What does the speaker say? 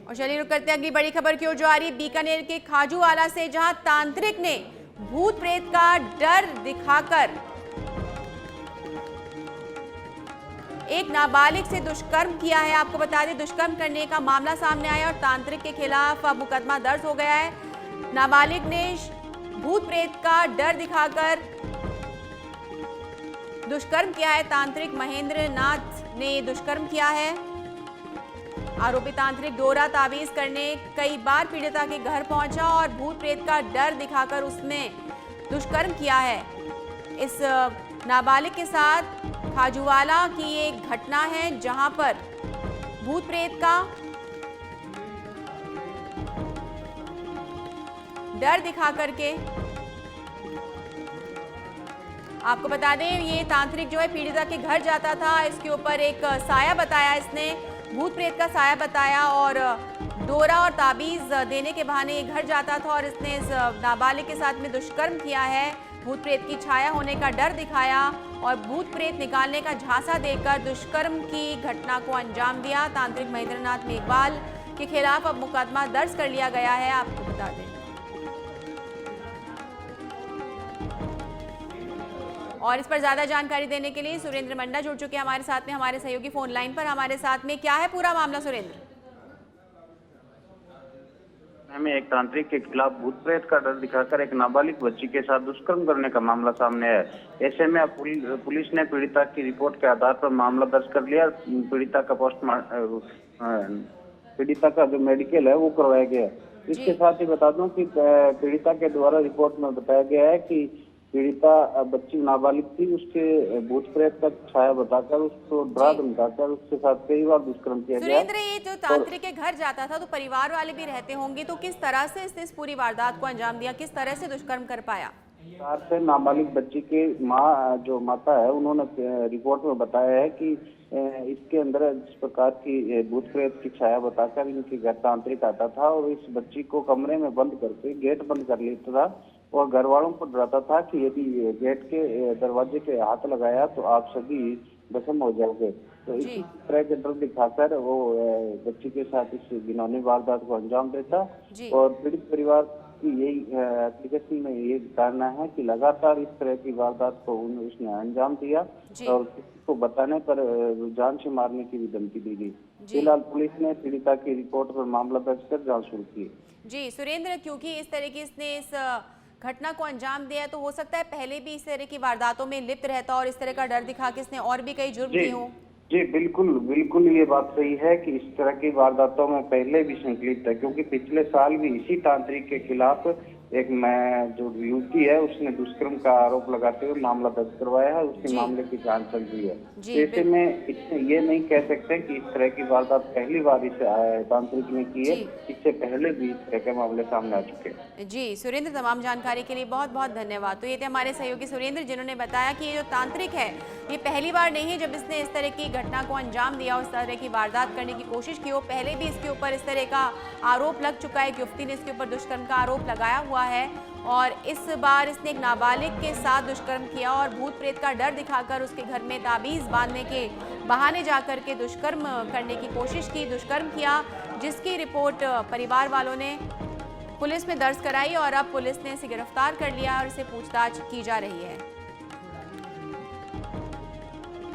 और चलिए रुक करते हैं अगली बड़ी खबर की ओर जो आ रही है बीकानेर के खाजूवाला से, जहां तांत्रिक ने भूत प्रेत का डर दिखाकर एक नाबालिग से दुष्कर्म किया है। आपको बता दें दुष्कर्म करने का मामला सामने आया और तांत्रिक के खिलाफ अब मुकदमा दर्ज हो गया है। नाबालिग ने भूत प्रेत का डर दिखाकर दुष्कर्म किया है। तांत्रिक महेंद्र नाथ ने दुष्कर्म किया है। आरोपी तांत्रिक डोरा ताबीज करने कई बार पीड़िता के घर पहुंचा और भूत प्रेत का डर दिखाकर उसने दुष्कर्म किया है। इस नाबालिग के साथ खाजूवाला की एक घटना है जहां पर भूत प्रेत का डर दिखा करके, आपको बता दें ये तांत्रिक जो है पीड़िता के घर जाता था, इसके ऊपर एक साया बताया, इसने भूत प्रेत का साया बताया और डोरा और ताबीज देने के बहाने ये घर जाता था और इसने इस नाबालिग के साथ में दुष्कर्म किया है। भूत प्रेत की छाया होने का डर दिखाया और भूत प्रेत निकालने का झांसा देकर दुष्कर्म की घटना को अंजाम दिया। तांत्रिक महेंद्र नाथ मेघवाल के खिलाफ अब मुकदमा दर्ज कर लिया गया है। आपको बता दें और इस पर ज्यादा जानकारी देने के लिए सुरेंद्र मंडा जुड़ चुके हैं हमारे साथ में, हमारे सहयोगी फोन लाइन पर हमारे साथ में। क्या है पूरा मामला सुरेंद्र? में एक तांत्रिक के खिलाफ भूत प्रेत का डर दिखाकर एक नाबालिग बच्ची के साथ दुष्कर्म करने का मामला सामने है। ऐसे में अब पुलिस ने पीड़िता की रिपोर्ट के आधार पर मामला दर्ज कर लिया। पीड़िता का जो मेडिकल है वो करवाया गया है। इसके साथ ही बता दूं कि पीड़िता के द्वारा रिपोर्ट में बताया गया है कि पीड़िता बच्ची नाबालिग थी, उसके भूत प्रेत का छाया बताकर उसको डरा धमकाकर उसके साथ कई बार दुष्कर्म किया गया। सुरेंद्र, ये जो तांत्रिक के घर जाता था तो परिवार वाले भी रहते होंगे, तो किस तरह से इसने इस पूरी वारदात को अंजाम दिया, किस तरह से दुष्कर्म कर पाया? से नाबालिग बच्ची के माँ जो माता है उन्होंने रिपोर्ट में बताया है कि इसके अंदर इस प्रकार की भूत प्रेत की छाया बताकर इनके घर तांत्रिक आता था और इस बच्ची को कमरे में बंद करके गेट बंद कर लेता था और घर वालों को डराता था कि यदि गेट के दरवाजे पे हाथ लगाया तो आप सभी भस्म हो जाओगे। तो इसी तरह के डर दिखाकर वो बच्ची के साथ इस घिनौनी वारदात को अंजाम देता और पीड़ित परिवार की यही एप्लीकेशन में ये बताना है कि लगातार इस तरह की वारदात को उसने अंजाम दिया और किसी को बताने पर जान से मारने की भी धमकी दी गई। फिलहाल पुलिस ने पीड़िता की रिपोर्ट पर मामला दर्ज कर जांच शुरू की। जी सुरेंद्र, क्योंकि इस तरह की इसने इस घटना को अंजाम दिया तो हो सकता है पहले भी इस तरह की वारदातों में लिप्त रहता और इस तरह का डर दिखा के इसने और भी कई जुर्म किए हों। जी बिल्कुल ये बात सही है कि इस तरह की वारदातों में पहले भी संकलित है, क्योंकि पिछले साल भी इसी तांत्रिक के खिलाफ एक जो युवती है उसने दुष्कर्म का आरोप लगाते हुए मामला दर्ज करवाया है। उसके मामले की जांच चल रही है। ऐसे में ये नहीं कह सकते कि इस तरह की वारदात पहली बार इस तांत्रिक ने की है, इससे पहले भी इस तरह के मामले सामने आ चुके हैं। जी सुरेंद्र, तमाम जानकारी के लिए बहुत बहुत धन्यवाद। तो ये थे हमारे सहयोगी सुरेंद्र जिन्होंने बताया कि ये जो तांत्रिक है ये पहली बार नहीं है जब इसने इस तरह की घटना को अंजाम दिया, उस तरह की वारदात करने की कोशिश की हो। पहले भी इसके ऊपर इस तरह का आरोप लग चुका है, युवती ने इसके ऊपर दुष्कर्म का आरोप लगाया हुआ है और इस बार इसने एक नाबालिग के साथ दुष्कर्म किया और भूत प्रेत का डर दिखाकर उसके घर में ताबीज बांधने के बहाने जाकर के दुष्कर्म करने की कोशिश की, दुष्कर्म किया, जिसकी रिपोर्ट परिवार वालों ने पुलिस में दर्ज कराई और अब पुलिस ने इसे गिरफ्तार कर लिया और इसे पूछताछ की जा रही है।